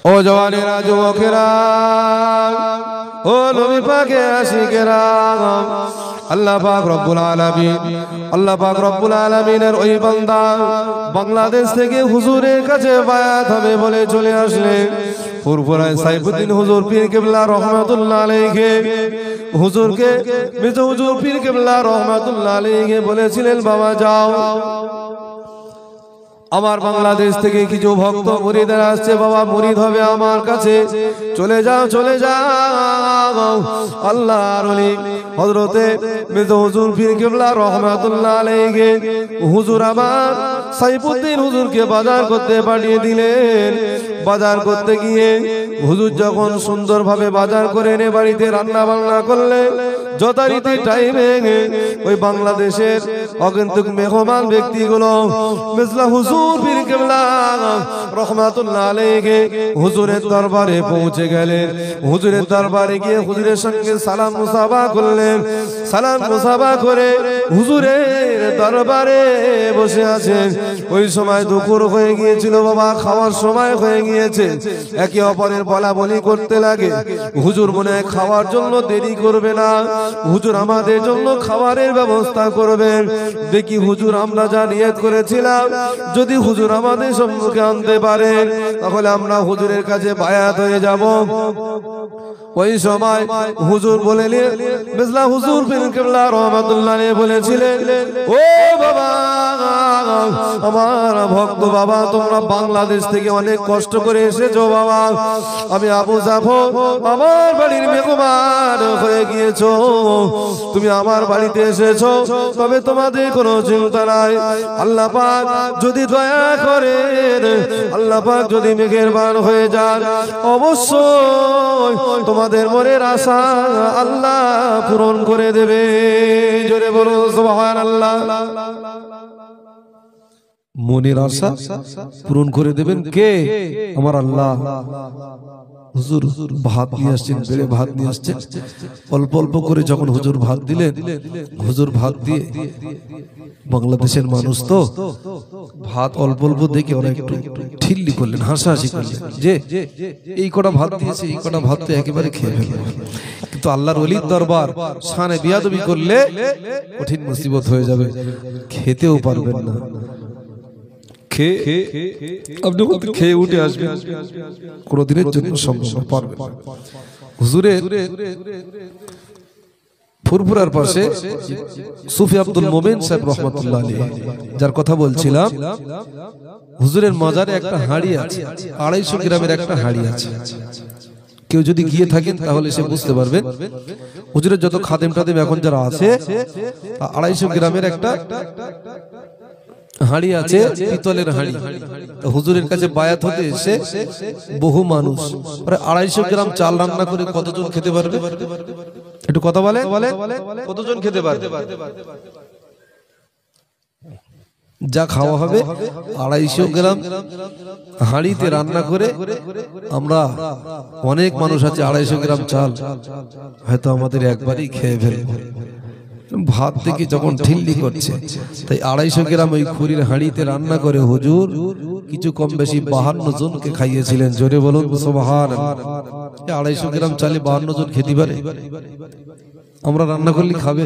ও জওয়ানেরা, যুবকেরা, ও নবী পাকের আশিকেরা, আল্লাহ পাক রব্বুল আলামিনের ওই বান্দা বাংলাদেশ থেকে হুজুরের কাছে বায়াত হবে বলে চলে আসলেন। ফুরফুরায় সাইফুদ্দিন হুজুর পীর কেবলা রহমাতুল্লাহ আলাইহি হুজুরকে মেজো হুজুর পীর কেবলা রহমাতুল্লাহ আলাইহি বলেছিলেন, বাবা যাও, আমার বাংলাদেশ থেকে কিছু ভক্ত মুরিদরা আসছে, বাবা মুরিদ হবে আমার কাছে, চলে যাও চলে যাও। আল্লাহর ওলি হযরতে মেজো হুজুর পীর কেবলা রহমাতুল্লাহ আলাইহি হুজুর আমার সাইফুদ্দিন হুজুরকে বাজার করতে পাঠিয়ে দিলেন। বাজার করতে গিয়ে হুজুর যখন সুন্দরভাবে বাজার করে এনে বাড়িতে রান্না বান্না করলেন, যথারীতি টাইমে ওই বাংলাদেশের অগন্তুক মেহমান ব্যক্তিগুলো মেজলা হুজুর পীর কেবলা রহমাতুল্লাহ আলাইহি হুজুরের দরবারে পৌঁছে গেলেন। হুজুরের দরবারে গিয়ে হুজুরের সঙ্গে সালাম মুসাফা করলেন। সালাম মুসাফা করে হুজুরের দরবারে বসে আছেন। ওই সময় দুপুর হয়ে গিয়েছিল বাবা, খাওয়ার সময় হয়ে গিয়েছে। একে অপরের বলা বলি করতে লাগে। হুজুর মনে হয় খাওয়ার জন্য দেরি করবে না, হুজুর আমাদের জন্য খাবারের ব্যবস্থা করবেন। দেখি হুজুর আমরা যা নিয়ত করেছিলাম, যদি হুজুর আমাদের সম্মুখে আনতে পারেন তাহলে আমরা হুজুরের কাছে বায়াত হয়ে যাব। ওই সময় হুজুর বলেলেন, মেজলা হুজুর পীর কেবলা রহমাতুল্লাহ আলাইহি বলেছিলেন, ও বাবা, আমার ভক্ত বাবা, তোমরা বাংলাদেশ থেকে অনেক কষ্ট করে এসেছো বাবা, আমি আবু জাফর আমার বাড়ির মেহমান হয়ে গিয়েছো, তুমি আমার বাড়িতে এসেছো, তবে তোমাদের কোনো চিন্তা নাই। আল্লাহ পাক যদি দয়া করেন, আল্লাহ পাক যদি মেহেরবান হয়ে যান, অবশ্যই তোমাদের মনের আশা আল্লাহ পূরণ করে দেবে। জোরে বলো সুবহানাল্লাহ। মনের আশা পূরণ করে দেবেন কে? আমার আল্লাহ। হুজুর ভাত নিয়ে আসছেন, বেড়ে ভাত নিয়ে আসছেন। অল্প অল্প করে যখন হুজুর ভাত দিলেন, হুজুর ভাত দিয়ে বাংলাদেশের মানুষ তো ভাত অল্প অল্প দেখে ওরা একটু ঠিল্লি করলেন, হাসাহাসি করলেন যে এই কটা ভাত দিয়েছে, এই কটা ভাত তো একেবারে খেয়ে ফেলবে। কিন্তু আল্লাহর ওলির দরবার, শানে বিয়াদবি করলে কঠিন মুসিবত হয়ে যাবে, খেতেও পারবেন না। আপনি খেয়ে উঠে আসবেন, কোনদিনের জন্য সম্ভব পারবেন। হুজুরের ফুরফুরার পাশে সুফি আব্দুল মোমেন সাহেব রহমাতুল্লাহ আলাইহি, যার কথা বলছিলাম, হুজুরের মাজারে একটা হাড়ি আছে, 250 গ্রামের একটা হাড়ি আছে। কেউ যদি গিয়ে থাকেন তাহলে সে বুঝতে পারবেন। হুজুরের যত খাদেম টাদেম এখন যারা আছে, 250 গ্রামের একটা হাড়ি আছে, পিতলের হাড়ি। হুজুরের কাছে বায়াত হতে এসে বহু মানুষ, প্রায় 250 গ্রাম চাল রান্না করে কতজন খেতে পারবে? একটু কথা বলে, কতজন খেতে পারবে? যা খাওয়া হবে 250 গ্রাম হাড়িতে রান্না করে, আমরা অনেক মানুষ আছে, 250 গ্রাম চাল হয়তো আমাদের একবারই খেয়ে ফেলবো। ভাত থেকে যখন ঠিল্লি করছে, তাই 250 গ্রাম ওই খুরির হাঁড়িতে রান্না করে হুজুর কিছু কম বেশি 52 জনকে খাইয়েছিলেন। জোরে বলুন সুবহানাল্লাহ। 250 গ্রাম চালে 52 জন খেতে পারে? আমরা রান্না করলে খাবে?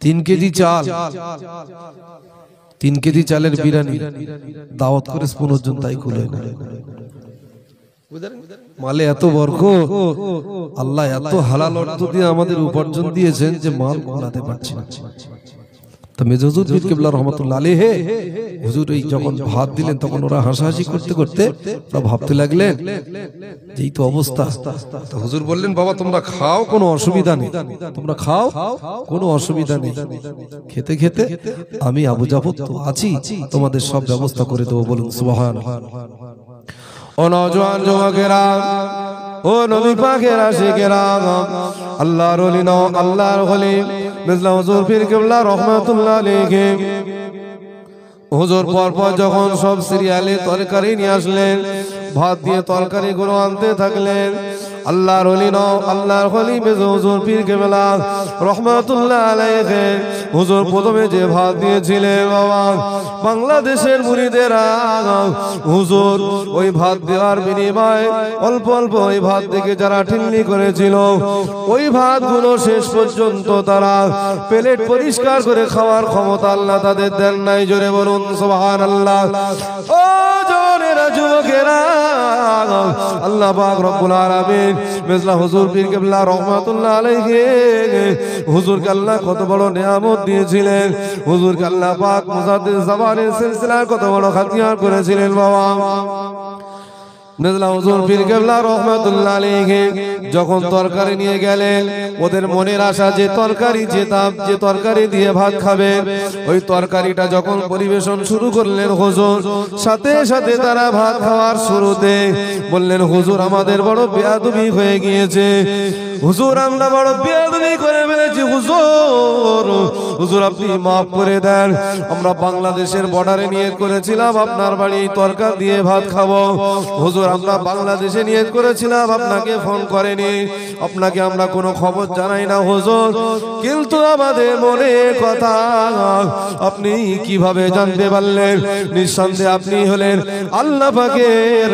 3 কেজি চাল, 3 কেজি চালের বিরিয়ানি দাওয়াত করে 15 জন, তাই খুলে না। মালে এত বরকত, আল্লাহ এত হালাল অর্থ দিয়ে আমাদের উপার্জন দিয়েছেন যে মাল কুলাতে পারছি না। তো মেজো হুজুর পীর কেবলা রহমাতুল্লাহ আলাইহি হুজুর এই যখন ভাত দিলেন, তখন ওরা হাসাহাসি করতে করতে ওরা ভাবতে লাগলেন যে এই তো অবস্থা। তো হুজুর বললেন, বাবা তোমরা খাও, কোনো অসুবিধা নেই, তোমরা খাও, কোনো অসুবিধা নেই। খেতে খেতে আমি আবু জাফর তো আছি, তোমাদের সব ব্যবস্থা করে দেবো। বলুন সুবহানাল্লাহ। ও নওজোয়ান যুবকেরা, ও নবী পাকের আশিকেরা, আল্লাহর ওলি নও, আল্লাহর ওলি মেজলা হুজুর পীর কেবলা রহমাতুল্লাহ আলাইহি হুজুর পরপর যখন সব সিরিয়ালে তরকারি নিয়ে আসলেন, ভাত দিয়ে তরকারি গুলো আনতে থাকলেন। আল্লাহর ওলি আল্লাহর ওলি মেজো হুজুর পীর কেবলা রহমাতুল্লাহ আলাইহি হুজুর প্রথমে যে ভাত দিয়েছিলেন বাবা, বাংলাদেশের মুরিদেরা হুজুর ওই ভাত দেওয়ার বিনিময়ে অল্প অল্প ওই ভাত থেকে যারা ঠিল্লি করেছিল, ওই ভাতগুলো শেষ পর্যন্ত তারা প্লেট পরিষ্কার করে খাওয়ার ক্ষমতা আল্লাহ তাদের দেন নাই। জোরে বলুন সুবহানাল্লাহ। ও জোরেরা যুবকেরা, আল্লাহ পাক রব্বুল আলামিন মেজলা হুজুর পীর কেবলা রহমাতুল্লাহ আলাইহি হুজুরকে আল্লাহ কত বড় নিয়ামত দিয়েছিলেন। হুজুরকে আল্লাহ পাক মুজাদ্দিদ জামানের সিলসিলায় কত বড় খাতিয়ার করেছিলেন বাবা। মেজলা হুজুর পীর কেবলা রহমাতুল্লাহ আলাইহি যখন তরকারি নিয়ে গেলেন, ওদের মনের আশা যে তরকারি যে তরকারি দিয়ে ভাত খাবে, ওই তরকারিটা যখন পরিবেশন শুরু করলেন হুজুর, সাথে সাথে তারা ভাত খাওয়ার শুরুতে বললেন, হুজুর আমাদের বড় বেয়াদবি হয়ে গিয়েছে, হুজুর আমরা বড় বেয়াদবি করে ফেলেছি, হুজুর আপনি মাফ করে দেন। আমরা বাংলাদেশের বর্ডারে নিয়ত করেছিলাম আপনার বাড়ি তরকারি দিয়ে ভাত খাবো, হুজুর আমরা বাংলাদেশে নিয়ত করেছিলাম, আপনাকে ফোন করেনি, আপনাকে আমরা কোনো খবর জানাই না হুজুর, কিন্তু আমাদের মনে কথা আপনি কিভাবে জানতে পারলেন? নিঃসন্দেহে আপনি হলেন আল্লাহ পাকের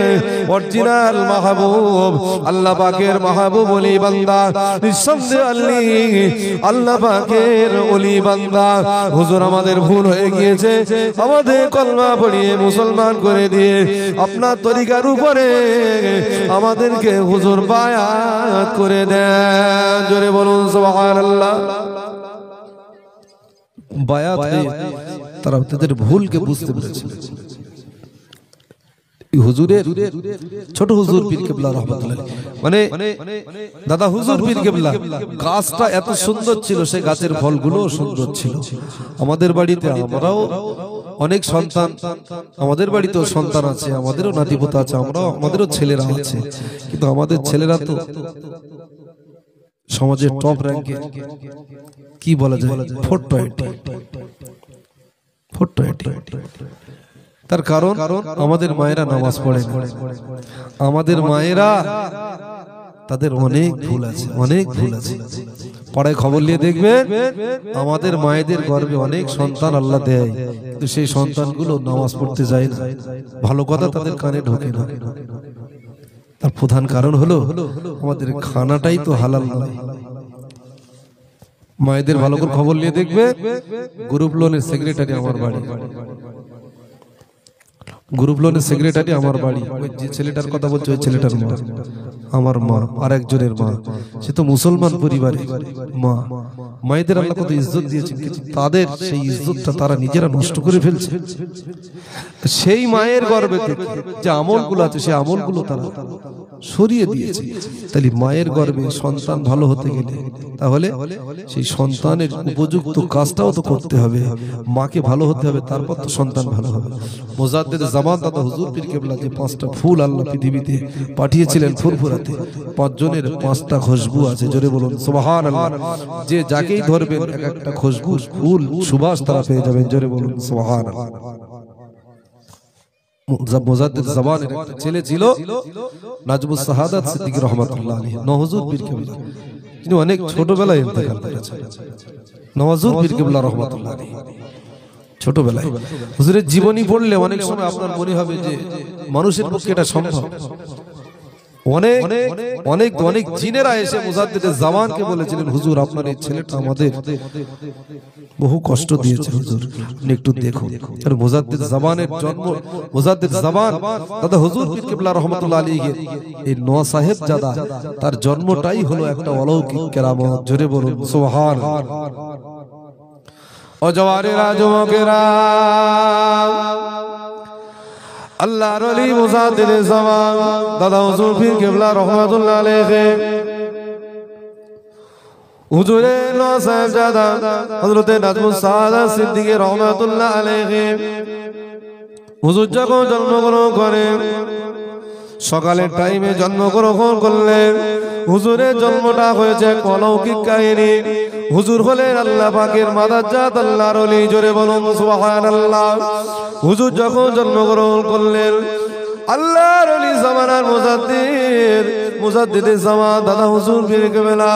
অরিজিনাল মাহবুব, আল্লাহ পাকের মাহবুব ওলি বান্দা, নিঃসন্দেহে আল্লাহ পাকের ওলি বান্দা। হুজুর আমাদের ভুল হয়ে গিয়েছে, আমাদের কলমা পড়িয়ে মুসলমান করে দিয়ে আপনার তরিকার উপরে আমাদেরকে হুজুর বায়াত করে দেন। জোরে বলুন সুবহানাল্লাহ। বায়াত হয়ে তারা তাদের ভুলকে বুঝতে পেরেছিল। হুজুরের ছোট হুজুর পীর কেবলা রহমাতুল্লাহ মানে দাদা হুজুর পীর কেবলা গাছটা এত সুন্দর ছিল, সেই গাছের ফলগুলো সুন্দর ছিল। আমাদের বাড়িতে আমরাও অনেক সন্তান, আমাদের বাড়িতেও সন্তান আছে, আমাদেরও নাতিপোতা আছে, আমাদেরও ছেলেরা আছে, কিন্তু আমাদের ছেলেরা তো সমাজের টপ র্যাঙ্কে, কি বলা যায়, 420। তার কারণ আমাদের মায়েরা নামাজ পড়ে না, আমাদের মায়েরা তাদের অনেক ভুল আছে, অনেক ভুল আছে। পড়ায় খবর নিয়ে দেখবেন আমাদের মায়েদের গর্ভে অনেক সন্তান আল্লাহ দেয়, কিন্তু সেই সন্তানগুলো নামাজ পড়তে যায় না, ভালো কথা তাদের কানে ঢোকে না। তার প্রধান কারণ হলো আমাদের খানাটাই তো হালাল নয়। মায়েদের ভালো করে খবর নিয়ে দেখবে, গ্রুপ লোনের সেক্রেটারি আমার বাড়ি, গ্রুপ লোনের সেক্রেটারি আমার বাড়ি, ওই যে ছেলেটার কথা বলছে ওই ছেলেটার মা, আমার মা, আর একজনের মা, সে তো মুসলমান পরিবারের মা। মায়েদের আল্লাহ কত ইজ্জত দিয়েছেন, কিন্তু তাদের সেই ইজ্জতটা তারা নিজেরা নষ্ট করে ফেলছে। সেই মায়ের গর্ভে থেকে যে আমলগুলো আছে সেই আমলগুলো তারা সরিয়ে দিয়েছে। তাহলে মায়ের গর্ভে সন্তান ভালো হতে গেলে তাহলে সেই সন্তানের উপযুক্ত কাজটাও তো করতে হবে, মাকে ভালো হতে হবে, তারপর তো সন্তান ভালো হবে। মুজাদ্দিদ জামান দাদা হুজুর পীর কেবলা যে 5টা ফুল আল্লাহ পৃথিবীতে পাঠিয়েছিলেন ফুরফুরাতে, 5 জনের 5টা খুশবু আছে। জোরে বলুন সুবহানাল্লাহ। যে যাকেই ধরবেন এক একটা খুশবু ফুল সুবাস তারা পেয়ে যাবেন। জোরে বলুন সুবহানাল্লাহ। মুজাদ্দিদ জামানের একটা ছেলে ছিল নাজমুস সাহাদাত সিদ্দিকী রহমাতুল্লাহ আলাইহি, নওহুজুর পীর কেবলা, তিনি অনেক ছোটবেলায় ইন্তেকাল করেছেন। নওহুজুর পীর কেবলা রহমাতুল্লাহ আলাইহি ছোটবেলায়। হুজুরের জীবনী পড়লে অনেক সময় আপনার মনে হবে যে মানুষের পক্ষে এটা সম্ভব। অনেক অনেক অনেক জিনেরা এসে মুজাদ্দিদ জামানকে বলেছিলেন, হুজুর আপনার এই ছেলেটা আমাদের বহু কষ্ট দিয়েছে, হুজুর আপনি একটু দেখুন। আর মুজাদ্দিদ জামানের জন্ম, মুজাদ্দিদ জামান দাদা হুজুর পীর কেবলা রহমাতুল্লাহ আলাইহি এই নোয়া সাহেব জাদা, তার জন্মটাই হলো একটা অলৌকিক কেরামত। জোরে বলুন সুবহানাল্লাহ। ও জওয়ারেরা যুবকেরা, আল্লাহর ওলি মুজাদ্দিদ জামান দাদা হুজুর পীর কেবলা রহমাতুল্লাহ আলাইহি হুজুরের নোয়া সাহেব জাদা হযরতে নাজমুস সাহাদাত সিদ্দিকী রহমাতুল্লাহ আলাইহি হুজুর যখন জন্মগ্রহণ করেন, সকালের টাইমে জন্মগ্রহণ করলেন। হুজুরের জন্মটা হয়েছে অলৌকিক কাহিনী। হুজুর হলেন আল্লাহ পাকের মাদাজ্জাত আল্লাহর ওলি। জোরে বলুন সুবহানাল্লাহ। হুজুর যখন জন্মগ্রহণ করলেন, আল্লাহর ওলি জামানার মুজাদ্দিদের জামান দাদা হুজুর পীর কেবলা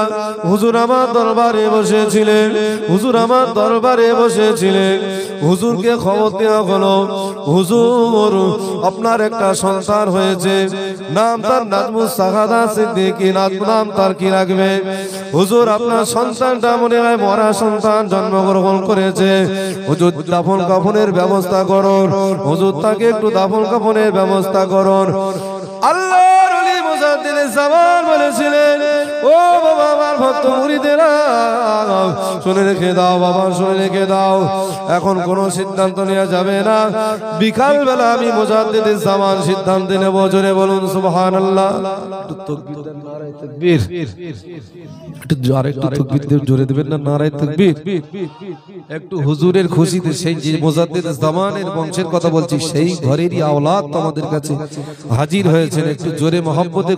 হুজুর আমার দরবারে বসেছিলেন। হুজুর আমার দরবারে বসেছিলেন। হুজুরকে খবর দেওয়া হলো, হুজুর আপনার একটা সন্তান হয়েছে, নাম তার নাজমুস সাহাদা সিদ্দিকী। নাম তার কি রাখবে? হুজুর আপনার সন্তানটা মনে হয় মরা সন্তান জন্মগ্রহণ করেছে, হুজুর দাফন কাফনের ব্যবস্থা করুন। হুজুর তাকে একটু দাফন কাফনের ব্যবস্থা করুন। আল্লাহর ওলি মুজাদ্দিদে জামান বলেছিলেন, ও বাবা আমার ভক্ত মুরিদেরা শুনে রেখে দাও বাবা, শুনে রেখে দাও, এখন কোনো সিদ্ধান্ত নেওয়া যাবে না। বিকাল বেলা আমি মুজাদ্দিদে জামান সিদ্ধান্ত নেব। জোরে বলুন সুবহানাল্লাহ। একটু তাকবীর দেন, নারায়ে তাকবীর। একটু তাকবীর দেন, জোরে দিবেন না, নারায়ে তাকবীর। একটু হুজুরের খুশিতে, সেই যে মুজাদ্দিদে জামানের বংশের কথা বলছি, সেই ঘরেরই আওলাদ আমাদের কাছে হাজির হয়েছেন। একটু জোরে মহব্বতে